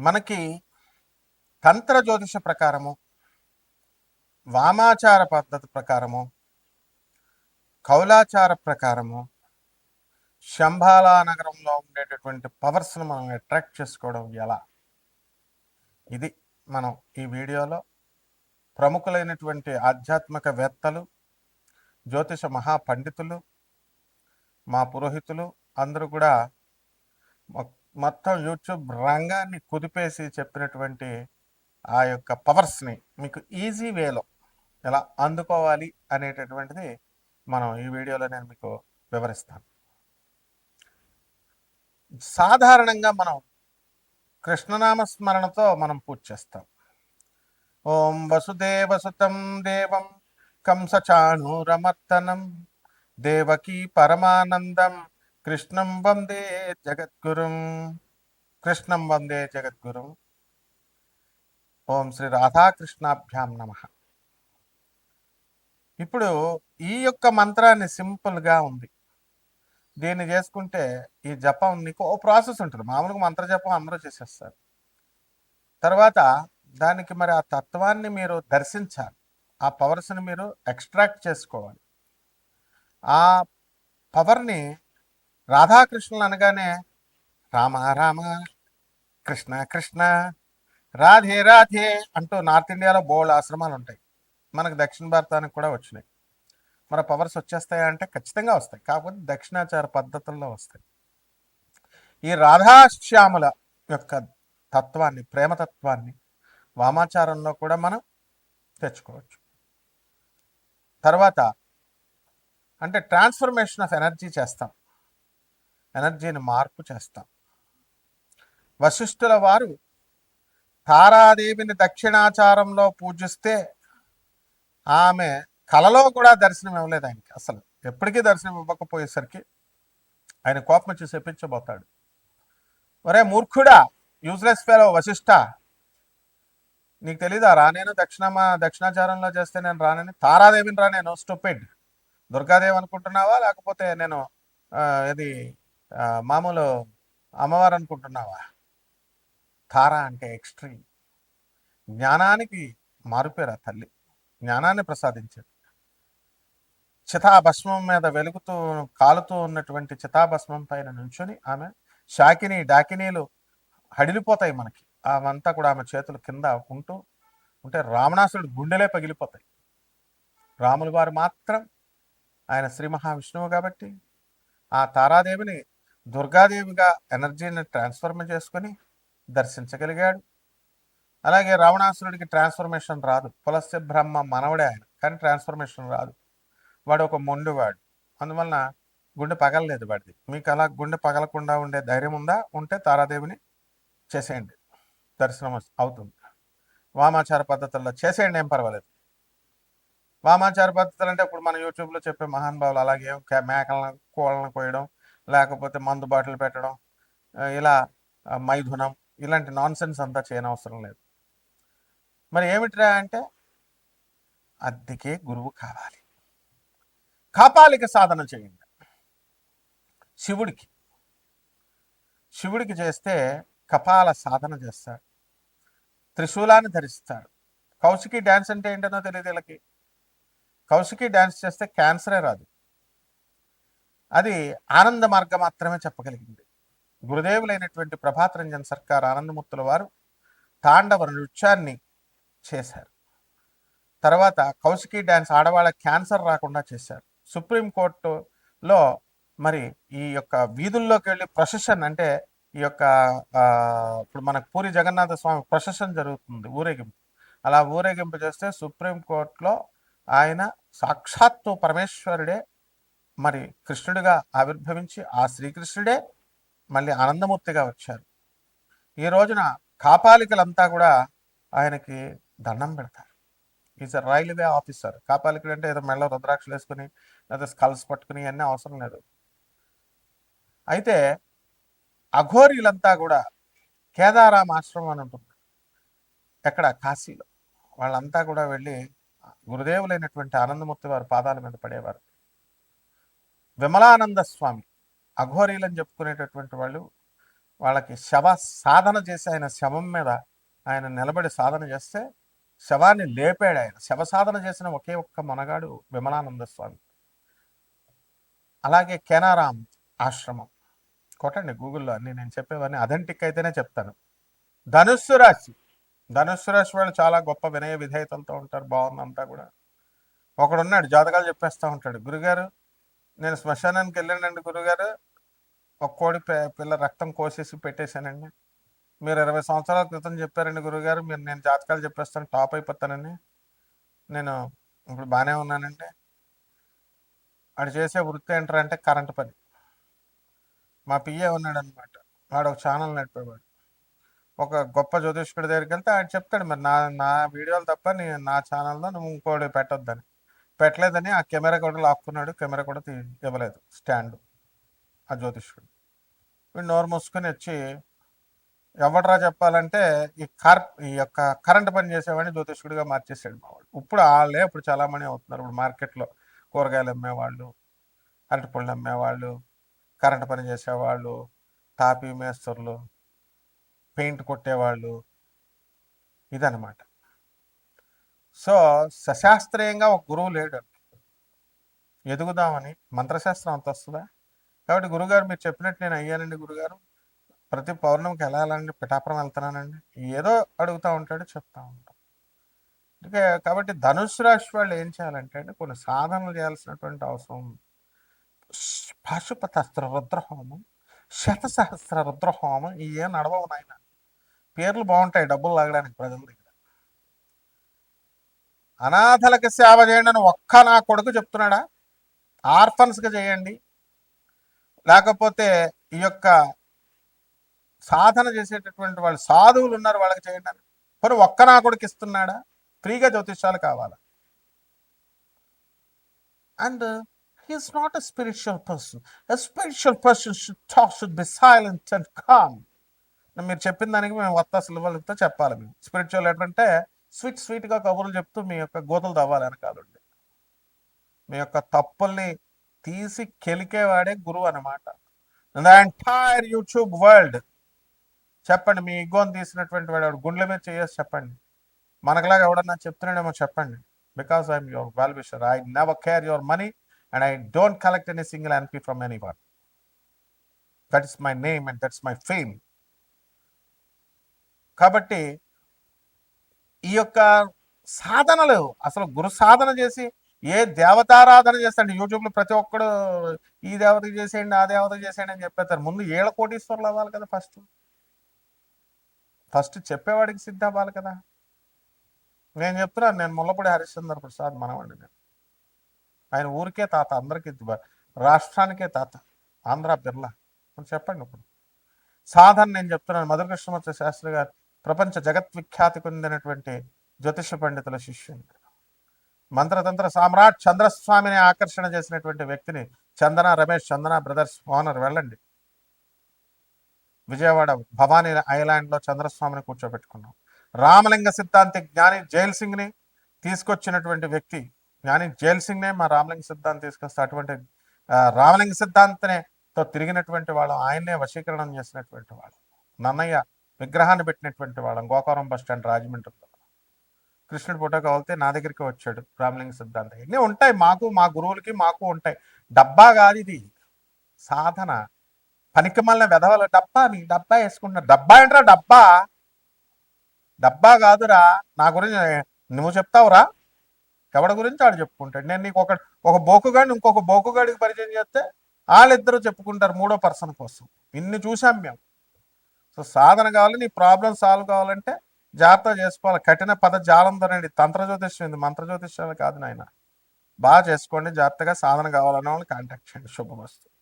మనకి తంత్ర జ్యోతిష ప్రకారము, వామాచార పద్ధతి ప్రకారము, కౌలాచార ప్రకారము, శంబాలా నగరంలో ఉండేటటువంటి పవర్స్ను మనం అట్రాక్ట్ చేసుకోవడం ఎలా, ఇది మనం ఈ వీడియోలో ప్రముఖులైనటువంటి ఆధ్యాత్మికవేత్తలు, జ్యోతిష మహాపండితులు, మా పురోహితులు అందరూ కూడా మొత్తం యూట్యూబ్ రంగాన్ని కుదిపేసి చెప్పినటువంటి ఆ యొక్క పవర్స్ని మీకు ఈజీ వేలో ఎలా అందుకోవాలి అనేటటువంటిది మనం ఈ వీడియోలో నేను మీకు వివరిస్తాను. సాధారణంగా మనం కృష్ణనామ స్మరణతో మనం పూజ చేస్తాం. ఓం వసుదేవసుతం దేవం కంసచాణూరమర్దనం దేవకీ పరమానందం కృష్ణం వందే జగద్గురుం. కృష్ణం వందే జగద్గురుం. ఓం శ్రీ రాధాకృష్ణాభ్యాం నమః. ఇప్పుడు ఈ యొక్క మంత్రాన్ని సింపుల్గా ఉంది, దీన్ని చేసుకుంటే ఈ జపం నీకు ఓ ప్రాసెస్ ఉంటుంది. మామూలుగా మంత్ర జపం అందరూ చేసేస్తారు. తర్వాత దానికి మరి ఆ తత్వాన్ని మీరు దర్శించాలి, ఆ పవర్స్ని మీరు ఎక్స్ట్రాక్ట్ చేసుకోవాలి. ఆ పవర్ని రాధాకృష్ణులు అనగానే రామ రామ కృష్ణ కృష్ణ రాధే రాధే అంటూ నార్త్ ఇండియాలో బోల్డ్ ఆశ్రమాలు ఉంటాయి, మనకు దక్షిణ భారతానికి కూడా వచ్చినాయి. మన పవర్స్ వచ్చేస్తాయా అంటే ఖచ్చితంగా వస్తాయి, కాకపోతే దక్షిణాచార పద్ధతుల్లో వస్తాయి. ఈ రాధాశ్యాముల యొక్క తత్వాన్ని, ప్రేమతత్వాన్ని వామాచారంలో కూడా మనం తెచ్చుకోవచ్చు. తర్వాత అంటే ట్రాన్స్ఫర్మేషన్ ఆఫ్ ఎనర్జీ చేస్తాం, ఎనర్జీని మార్పు చేస్తాం. వశిష్ఠుల వారు తారాదేవిని దక్షిణాచారంలో పూజిస్తే ఆమె కలలో కూడా దర్శనం ఇవ్వలేదు ఆయనకి. అసలు ఎప్పటికీ దర్శనం ఇవ్వకపోయేసరికి ఆయన కోపం వచ్చి చెప్పించబోతాడు. ఒరే మూర్ఖుడా, యూజ్లెస్ ఫెలో వశిష్ఠ, నీకు తెలీదా రానేను దక్షిణాచారంలో చేస్తే నేను రానని? తారాదేవిని రానేను, స్టూపిడ్. దుర్గాదేవి అనుకుంటున్నావా, లేకపోతే నేను ఇది మామూలు అమ్మవారు అనుకుంటున్నావా? తారా అంటే ఎక్స్ట్రీమ్, జ్ఞానానికి మారుపేరు ఆ తల్లి, జ్ఞానాన్ని ప్రసాదించేది. చితాభస్మం మీద వెలుగుతూ కాలుతూ ఉన్నటువంటి చితాభస్మం పైన నుంచుని ఆమె శాకిని డాకినీలు హడిలిపోతాయి మనకి, అవంతా కూడా ఆమె చేతులు కింద ఉంటే రావణాసురుడు గుండెలే పగిలిపోతాయి. రాముల వారు మాత్రం ఆయన శ్రీ మహావిష్ణువు కాబట్టి ఆ తారాదేవిని దుర్గాదేవిగా ఎనర్జీని ట్రాన్స్ఫర్మ్ చేసుకొని దర్శించగలిగాడు. అలాగే రావణాసురుడికి ట్రాన్స్ఫర్మేషన్ రాదు, పులస్య బ్రహ్మ మనవడే ఆయన, కానీ ట్రాన్స్ఫర్మేషన్ రాదు. వాడు ఒక మొండివాడు, అందువలన గుండె పగలలేదు వాడిది. మీకు అలా గుండె పగలకుండా ఉండే ధైర్యం ఉంటే తారాదేవిని చేసేయండి, దర్శనం అవుతుంది. వామాచార పద్ధతుల్లో చేసేయండి, ఏం పర్వాలేదు. వామాచార పద్ధతులు అంటే ఇప్పుడు మన యూట్యూబ్లో చెప్పే మహానుభావులు అలాగే మేకలను కోళ్ళను కోయడం, లేకపోతే మందు బాటలు పెట్టడం, ఇలా మైథునం, ఇలాంటి నాన్ సెన్స్ అంతా చేయనవసరం లేదు. మరి ఏమిట్రా అంటే అద్దెకే గురువు కావాలి, కాపాలిక సాధన చేయండి. శివుడికి చేస్తే కపాల సాధన చేస్తాడు, త్రిశూలాన్ని ధరిస్తాడు. కౌశికి డ్యాన్స్ అంటే ఏంటనో తెలియదు వీళ్ళకి. కౌశికి డ్యాన్స్ చేస్తే క్యాన్సరే రాదు, అది ఆనంద మార్గం మాత్రమే చెప్పగలిగింది. గురుదేవులైనటువంటి ప్రభాత్ రంజన్ సర్కార్ ఆనందమూర్తుల వారు తాండవ నృత్యాన్ని చేశారు. తర్వాత కౌశికి డ్యాన్స్ ఆడవాళ్ళ క్యాన్సర్ రాకుండా చేశారు. సుప్రీంకోర్టులో మరి ఈ యొక్క వీధుల్లోకి వెళ్ళి ప్రొసెషన్, అంటే ఈ యొక్క ఇప్పుడు మనకు పూరి జగన్నాథ స్వామి ప్రొసెషన్ జరుగుతుంది, ఊరేగింపు. అలా ఊరేగింపు చేస్తే సుప్రీంకోర్టులో ఆయన సాక్షాత్తు పరమేశ్వరుడే మరి కృష్ణుడిగా ఆవిర్భవించి ఆ శ్రీకృష్ణుడే మళ్ళీ ఆనందమూర్తిగా వచ్చారు. ఈ రోజున కాపాలికలంతా కూడా ఆయనకి దండం పెడతారు. Is a railway officer. కాపాలికుడు అంటే ఏదో మెళ్ళ రుద్రాక్షలు వేసుకుని లేదా స్కల్స్ పట్టుకుని అన్నీ అవసరం లేదు. అయితే అఘోరీలంతా కూడా కేదారాం ఆశ్రమం అని ఉంటుంది ఎక్కడ, కాశీలో. వాళ్ళంతా కూడా వెళ్ళి గురుదేవులైనటువంటి ఆనందమూర్తి వారి పాదాల మీద పడేవారు. విమలానంద స్వామి, అఘోరీలని చెప్పుకునేటటువంటి వాళ్ళు వాళ్ళకి సాధన చేసి ఆయన శవం మీద ఆయన నిలబడి సాధన చేస్తే శవాన్ని లేపాడు ఆయన. శవ సాధన చేసిన ఒకే ఒక్క మనగాడు విమలానంద స్వామి. అలాగే కేనారాం ఆశ్రమం కొట్టండి గూగుల్లో, అన్ని నేను చెప్పేవన్నీ అథెంటిక్ అయితేనే చెప్తాను. ధనుస్సు రాశి వాళ్ళు చాలా గొప్ప వినయ విధేయతలతో ఉంటారు, బాగుందంతా కూడా. ఒకడున్నాడు జాతకాలు చెప్పేస్తూ ఉంటాడు, గురుగారు నేను శ్మశానానికి వెళ్ళానండి గురుగారు, ఒక కోడి పిల్ల రక్తం కోసేసి పెట్టేశానండి. మీరు 20 సంవత్సరాల క్రితం చెప్పారండి గురుగారు, నేను జాతకాలు చెప్పేస్తాను టాప్ అయిపోతానని, నేను ఇప్పుడు బాగానే ఉన్నానండి. వాడు చేసే వృత్తి ఏంటంటే కరెంటు పని. మా పిఏ ఉన్నాడు అనమాట, వాడు ఒక ఛానల్ నడిపేవాడు. ఒక గొప్ప జ్యోతిష్కుడి దగ్గరికి వెళ్తే ఆయన చెప్తాడు, మరి నా వీడియోలు తప్ప నా ఛానల్లో నువ్వు ఇంకోటి పెట్టొద్దని. పెట్టలేదని ఆ కెమెరా కూడా లాక్కున్నాడు, కెమెరా కూడా ఇవ్వలేదు స్టాండ్ ఆ జ్యోతిష్కుడు. వీడు నోరు మూసుకొని వచ్చి, ఎవడరా చెప్పాలంటే ఈ యొక్క కరెంట్ పని చేసేవాడిని జ్యోతిష్కుడిగా మార్చేసాడు మావాడు. ఇప్పుడు చాలామంది అవుతున్నారు. ఇప్పుడు మార్కెట్లో కూరగాయలు అమ్మేవాళ్ళు, అరటిపళ్ళు అమ్మేవాళ్ళు, కరెంట్ పని చేసేవాళ్ళు, తాపీ మేస్తర్లు, పెయింట్ కొట్టేవాళ్ళు, ఇదనమాట. సో సశాస్త్రీయంగా ఒక గురువు లేడు. ఎదుగుదామని మంత్రశాస్త్రం అంత వస్తుందా? కాబట్టి గురుగారు మీరు చెప్పినట్టు నేను అయ్యానండి గురుగారు, ప్రతి పౌర్ణమికి వెళ్ళాలండి, పిఠాపురం వెళ్తున్నానండి, ఏదో అడుగుతూ ఉంటాడు, చెప్తా ఉంటాం. అందుకే కాబట్టి ధనుసు రాశి వాళ్ళు ఏం చేయాలంటే అండి, కొన్ని సాధనలు చేయాల్సినటువంటి అవసరం. పాశుపతాస్త్ర రుద్రహోమం, శతసహస్ర రుద్రహోమం ఏం నడవవు నాయన. పేర్లు బాగుంటాయి డబ్బులు లాగడానికి ప్రజల దగ్గర. అనాథలకి సేవ చేయండి అని ఒక్క నా కొడుకు చెప్తున్నాడా? ఆర్ఫన్స్గా చేయండి, లేకపోతే ఈ యొక్క సాధన చేసేటటువంటి వాళ్ళు సాధువులు ఉన్నారు వాళ్ళకి చేయండి అని మరి ఒక్క నా కొడుకు ఇస్తున్నాడా? ఫ్రీగా జ్యోతిష్యాలు కావాలా? And he is not a spiritual person. A spiritual person should be silent and calm. మీరు చెప్పిన దానికి మేము వత్తాసులతో చెప్పాలి. మేము స్పిరిచువల్ ఏంటంటే స్వీట్గా కబుర్లు చెప్తూ మీ యొక్క గోతులు తవ్వాలి కాదండి. మీ యొక్క తప్పుల్ని తీసి కెలికేవాడే గురువు అనమాట. ద ఎంటైర్ యూట్యూబ్ వరల్డ్ చెప్పండి, మీ ఇగోని తీసినటువంటి వాడు గుండెల మీద చేసి చెప్పండి. మనకులాగా ఎవడన్నా చెప్తున్నాడేమో చెప్పండి. Because I'm your well wisher. I never care your money and I don't collect any single NP from any one. That is my name and that's my fame. కాబట్టి ఈ యొక్క సాధనలు అసలు గురు సాధన చేసి ఏ దేవతారాధన చేస్తాడు యూట్యూబ్లో ప్రతి ఒక్కడు ఈ దేవతకి చేసేయండి ఆ దేవతకి చేసేయండి అని చెప్పేస్తారు. ముందు 7 కోటీశ్వర్లు అవ్వాలి కదా. ఫస్ట్ చెప్పేవాడికి సిద్ధ అవ్వాలి కదా. నేను చెప్తున్నాను, నేను ముల్లపూడి హరిశ్చంద్ర ప్రసాద్ మనవాడిని. నేను ఆయన ఊరికే తాత, అందరికీ రాష్ట్రానికే తాత, ఆంధ్ర బిర్లా అని చెప్పండి. ఇప్పుడు సాధన నేను చెప్తున్నాను. మధుర కృష్ణమూర్తి శాస్త్రి గారు ప్రపంచ జగద్విఖ్యాతి పొందినటువంటి జ్యోతిష పండితుల శిష్యుని, మంత్రతంత్ర సామ్రాట్ చంద్రస్వామిని ఆకర్షణ చేసినటువంటి వ్యక్తిని, రమేష్ చందన బ్రదర్స్ ఓనర్. వెళ్ళండి, విజయవాడ భవానీ ఐలాండ్లో చంద్రస్వామిని కూర్చోబెట్టుకున్నాం. రామలింగ సిద్ధాంతి జ్ఞాని జైల్ సింగ్ని తీసుకొచ్చినటువంటి వ్యక్తి, జ్ఞాని జైల్ సింగ్నే మా రామలింగ సిద్ధాంతి తీసుకొస్తే అటువంటి రామలింగ సిద్ధాంతితో తిరిగినటువంటి వాళ్ళం, ఆయన్నే వశీకరణం చేసినటువంటి వాళ్ళం. నన్నయ్య విగ్రహాన్ని పెట్టినటువంటి వాళ్ళం గోకవరం బస్ స్టాండ్ రాజమండ్రిలో. కృష్ణుడి ఫోటో కావాలితే నా దగ్గరికి వచ్చాడు రామలింగ సిద్ధాంతి. ఇవన్నీ ఉంటాయి మాకు, మా గురువులకి మాకు ఉంటాయి. డబ్బా కాదు ఇది సాధన. పనికి మళ్ళీ వెధవలు డబ్బా వేసుకుంటున్నారు. డబ్బా ఏంట్రా? డబ్బా కాదురా. నా గురించి నువ్వు చెప్తావురా, ఎవడి గురించి ఆడు చెప్పుకుంటాడు. నేను నీకు ఒక బోకుగాడిని ఇంకొక బోకుగాడికి పరిచయం చేస్తే వాళ్ళిద్దరూ చెప్పుకుంటారు మూడో పర్సన్ కోసం. ఇన్ని చూసాం మేము. సో సాధన కావాలి, నీ ప్రాబ్లం సాల్వ్ కావాలంటే జాగ్రత్త చేసుకోవాలి. కఠిన పద జాలంతోనండి. తంత్ర జ్యోతిష్యం ఇది, మంత్ర జ్యోతిష్యాలు కాదు నాయన. బాగా చేసుకోండి, జాగ్రత్తగా సాధన కావాలన్న వాళ్ళు కాంటాక్ట్ చేయండి. శుభమస్తు.